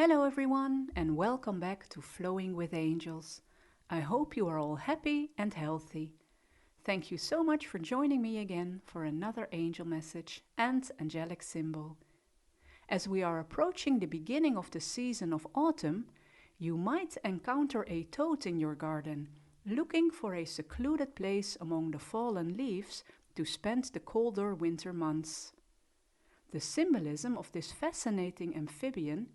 Hello everyone and welcome back to Flowing with Angels. I hope you are all happy and healthy. Thank you so much for joining me again for another angel message and angelic symbol. As we are approaching the beginning of the season of autumn, you might encounter a toad in your garden, looking for a secluded place among the fallen leaves to spend the colder winter months. The symbolism of this fascinating amphibian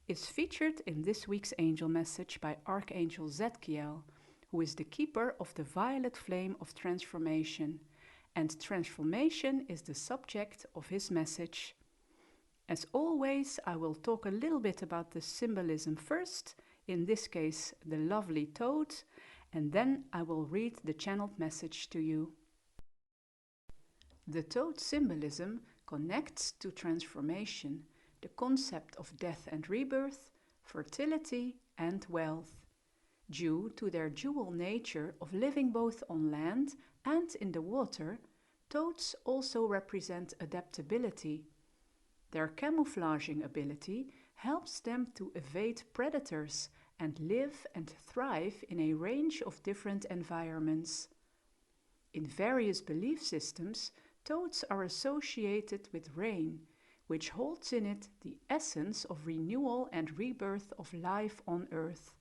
is featured in this week's angel message by Archangel Zadkiel, who is the keeper of the violet flame of transformation, and transformation is the subject of his message. As always, I will talk a little bit about the symbolism first, in this case the lovely toad, and then I will read the channeled message to you. The toad symbolism connects to transformation, the concept of death and rebirth, fertility and wealth. Due to their dual nature of living both on land and in the water, toads also represent adaptability. Their camouflaging ability helps them to evade predators and live and thrive in a range of different environments. In various belief systems, toads are associated with rain, which holds in it the essence of renewal and rebirth of life on Earth.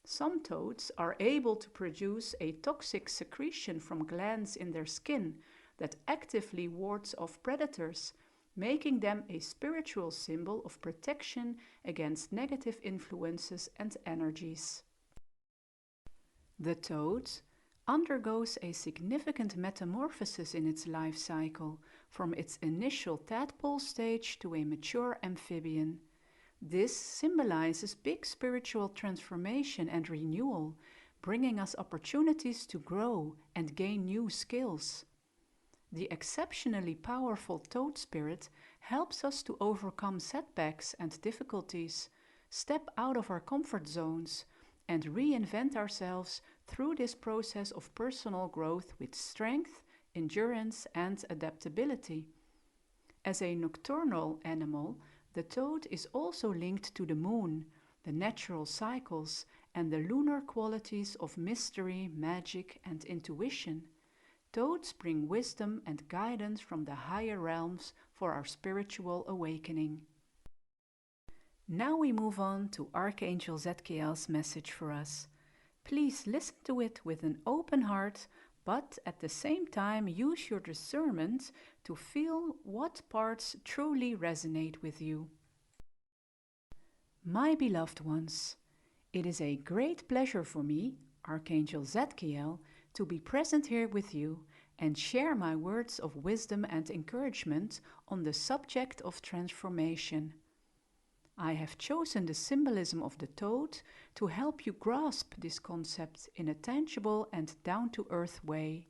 Some toads are able to produce a toxic secretion from glands in their skin that actively wards off predators, making them a spiritual symbol of protection against negative influences and energies. The toad undergoes a significant metamorphosis in its life cycle, from its initial tadpole stage to a mature amphibian. This symbolizes big spiritual transformation and renewal, bringing us opportunities to grow and gain new skills. The exceptionally powerful toad spirit helps us to overcome setbacks and difficulties, step out of our comfort zones, and reinvent ourselves through this process of personal growth with strength, endurance, and adaptability. As a nocturnal animal, the toad is also linked to the moon, the natural cycles, and the lunar qualities of mystery, magic, and intuition. Toads bring wisdom and guidance from the higher realms for our spiritual awakening. Now we move on to Archangel Zadkiel's message for us. Please listen to it with an open heart, but at the same time use your discernment to feel what parts truly resonate with you. My beloved ones, it is a great pleasure for me, Archangel Zadkiel, to be present here with you and share my words of wisdom and encouragement on the subject of transformation. I have chosen the symbolism of the toad to help you grasp this concept in a tangible and down-to-earth way.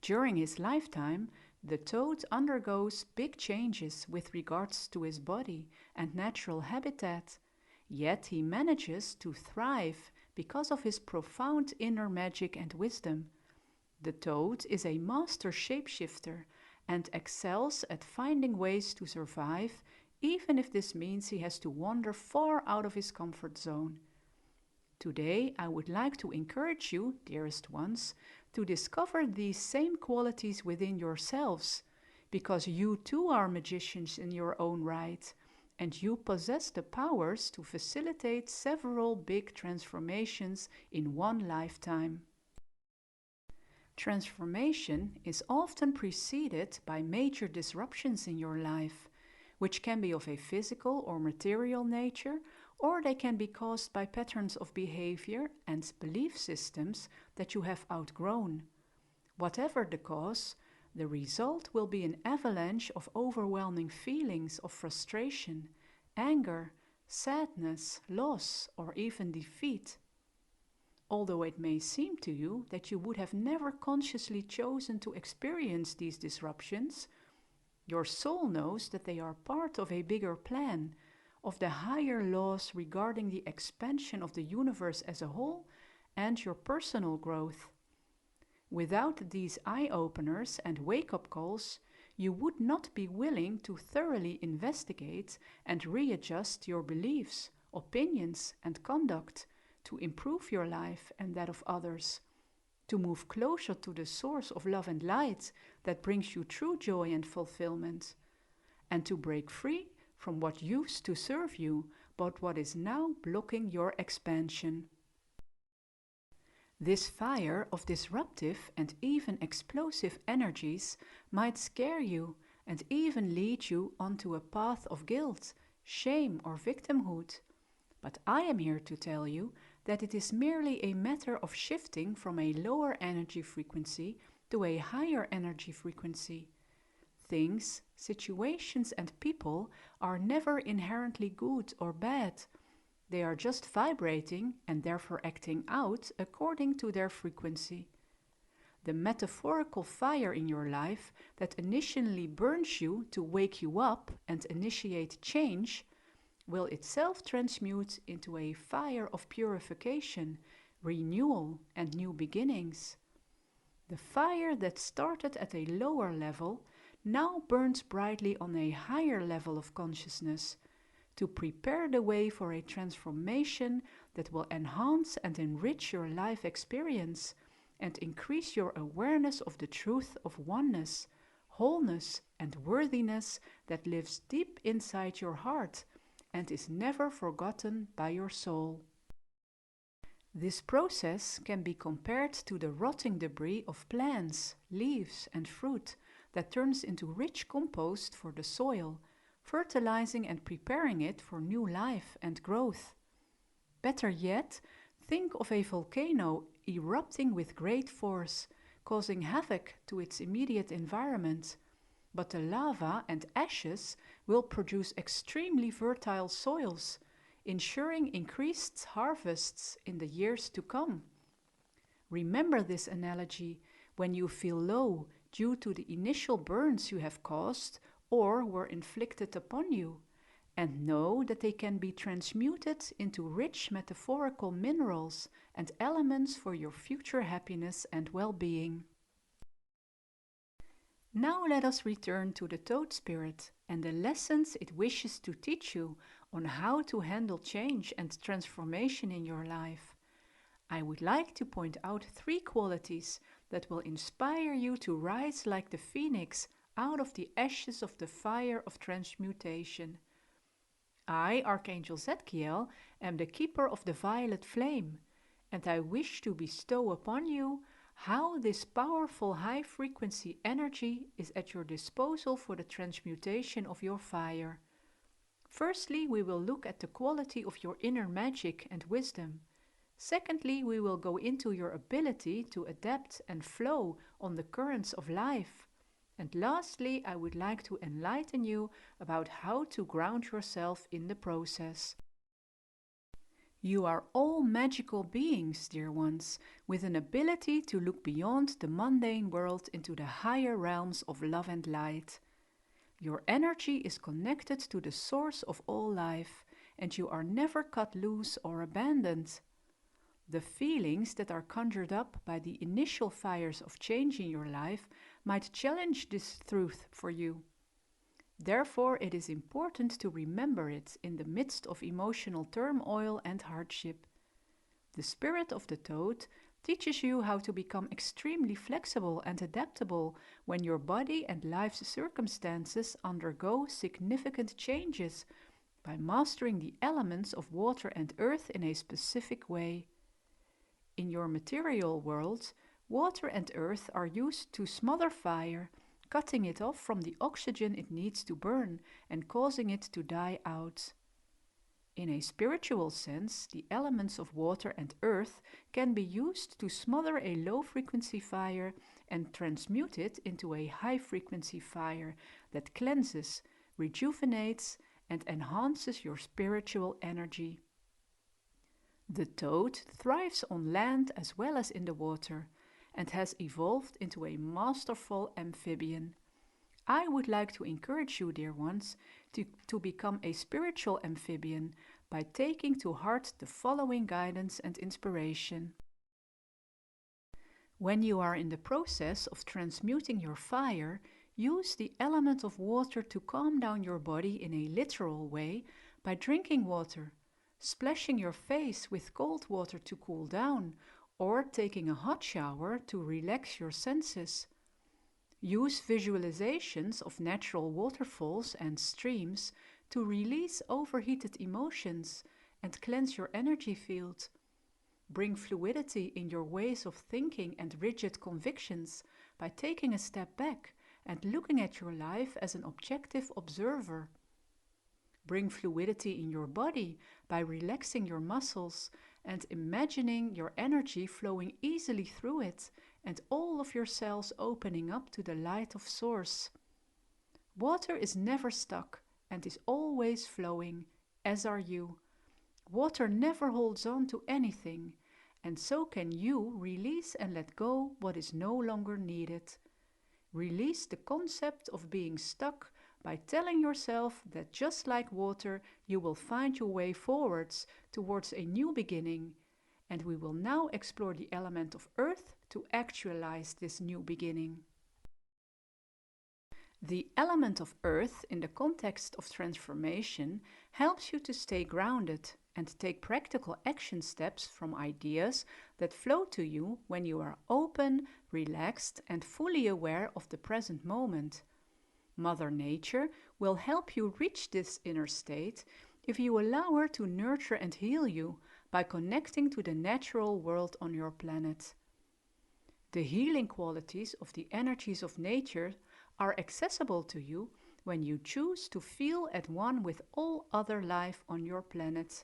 During his lifetime, the toad undergoes big changes with regards to his body and natural habitat, yet he manages to thrive because of his profound inner magic and wisdom. The toad is a master shapeshifter and excels at finding ways to survive, even if this means he has to wander far out of his comfort zone. Today, I would like to encourage you, dearest ones, to discover these same qualities within yourselves, because you too are magicians in your own right, and you possess the powers to facilitate several big transformations in one lifetime. Transformation is often preceded by major disruptions in your life, which can be of a physical or material nature, or they can be caused by patterns of behavior and belief systems that you have outgrown. Whatever the cause, the result will be an avalanche of overwhelming feelings of frustration, anger, sadness, loss, or even defeat. Although it may seem to you that you would have never consciously chosen to experience these disruptions, your soul knows that they are part of a bigger plan, of the higher laws regarding the expansion of the universe as a whole and your personal growth. Without these eye-openers and wake-up calls, you would not be willing to thoroughly investigate and readjust your beliefs, opinions, and conduct to improve your life and that of others, to move closer to the source of love and light that brings you true joy and fulfillment, and to break free from what used to serve you, but what is now blocking your expansion. This fire of disruptive and even explosive energies might scare you and even lead you onto a path of guilt, shame, or victimhood. But I am here to tell you that it is merely a matter of shifting from a lower energy frequency to a higher energy frequency. Things, situations, and people are never inherently good or bad. They are just vibrating and therefore acting out according to their frequency. The metaphorical fire in your life that initially burns you to wake you up and initiate change will itself transmute into a fire of purification, renewal, and new beginnings. The fire that started at a lower level now burns brightly on a higher level of consciousness, to prepare the way for a transformation that will enhance and enrich your life experience and increase your awareness of the truth of oneness, wholeness, and worthiness that lives deep inside your heart and is never forgotten by your soul. This process can be compared to the rotting debris of plants, leaves, and fruit that turns into rich compost for the soil, fertilizing and preparing it for new life and growth. Better yet, think of a volcano erupting with great force, causing havoc to its immediate environment. But the lava and ashes will produce extremely fertile soils, ensuring increased harvests in the years to come. Remember this analogy when you feel low due to the initial burns you have caused or were inflicted upon you, and know that they can be transmuted into rich metaphorical minerals and elements for your future happiness and well-being. Now let us return to the toad spirit and the lessons it wishes to teach you on how to handle change and transformation in your life. I would like to point out 3 qualities that will inspire you to rise like the phoenix out of the ashes of the fire of transmutation. I, Archangel Zadkiel, am the keeper of the violet flame, and I wish to bestow upon you how this powerful high-frequency energy is at your disposal for the transmutation of your fire. Firstly, we will look at the quality of your inner magic and wisdom. Secondly, we will go into your ability to adapt and flow on the currents of life. And lastly, I would like to enlighten you about how to ground yourself in the process. You are all magical beings, dear ones, with an ability to look beyond the mundane world into the higher realms of love and light. Your energy is connected to the source of all life, and you are never cut loose or abandoned. The feelings that are conjured up by the initial fires of change in your life might challenge this truth for you. Therefore, it is important to remember it in the midst of emotional turmoil and hardship. The spirit of the toad teaches you how to become extremely flexible and adaptable when your body and life's circumstances undergo significant changes by mastering the elements of water and earth in a specific way. In your material world, water and earth are used to smother fire, cutting it off from the oxygen it needs to burn and causing it to die out. In a spiritual sense, the elements of water and earth can be used to smother a low-frequency fire and transmute it into a high-frequency fire that cleanses, rejuvenates, and enhances your spiritual energy. The toad thrives on land as well as in the water, and has evolved into a masterful amphibian. I would like to encourage you, dear ones, to become a spiritual amphibian by taking to heart the following guidance and inspiration. When you are in the process of transmuting your fire, use the element of water to calm down your body in a literal way by drinking water, splashing your face with cold water to cool down, or taking a hot shower to relax your senses. Use visualizations of natural waterfalls and streams to release overheated emotions and cleanse your energy field. Bring fluidity in your ways of thinking and rigid convictions by taking a step back and looking at your life as an objective observer. Bring fluidity in your body by relaxing your muscles and imagining your energy flowing easily through it and all of your cells opening up to the light of Source. Water is never stuck and is always flowing, as are you. Water never holds on to anything, and so can you release and let go what is no longer needed. Release the concept of being stuck by telling yourself that just like water, you will find your way forwards towards a new beginning. And we will now explore the element of earth to actualize this new beginning. The element of earth in the context of transformation helps you to stay grounded and take practical action steps from ideas that flow to you when you are open, relaxed, and fully aware of the present moment. Mother Nature will help you reach this inner state if you allow her to nurture and heal you by connecting to the natural world on your planet. The healing qualities of the energies of nature are accessible to you when you choose to feel at one with all other life on your planet.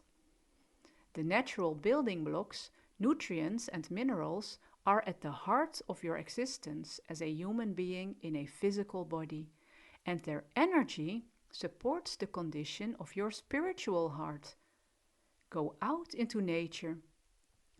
The natural building blocks, nutrients and minerals are at the heart of your existence as a human being in a physical body, and their energy supports the condition of your spiritual heart. Go out into nature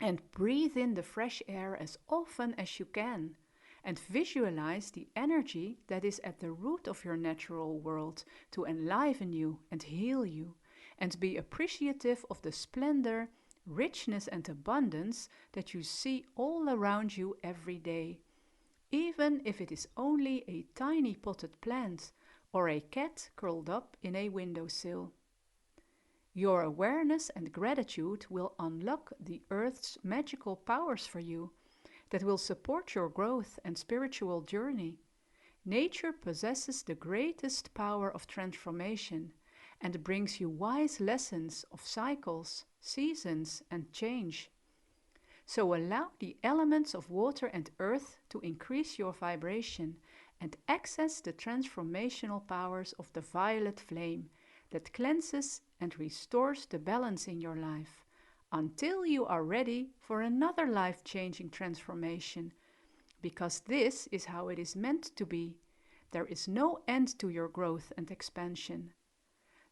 and breathe in the fresh air as often as you can, and visualize the energy that is at the root of your natural world to enliven you and heal you, and be appreciative of the splendor, richness and abundance that you see all around you every day, even if it is only a tiny potted plant or a cat curled up in a windowsill. Your awareness and gratitude will unlock the earth's magical powers for you that will support your growth and spiritual journey. Nature possesses the greatest power of transformation and brings you wise lessons of cycles, seasons, and change. So allow the elements of water and earth to increase your vibration and access the transformational powers of the violet flame that cleanses and restores the balance in your life until you are ready for another life-changing transformation, because this is how it is meant to be. There is no end to your growth and expansion.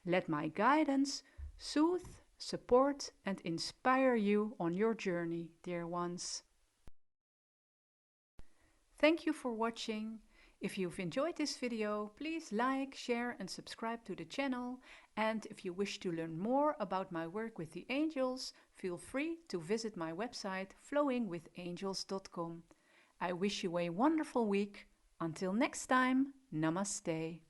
Let my guidance soothe, support, and inspire you on your journey, dear ones. Thank you for watching. If you've enjoyed this video, please like, share and subscribe to the channel. And if you wish to learn more about my work with the angels, feel free to visit my website flowingwithangels.com. I wish you a wonderful week. Until next time, Namaste.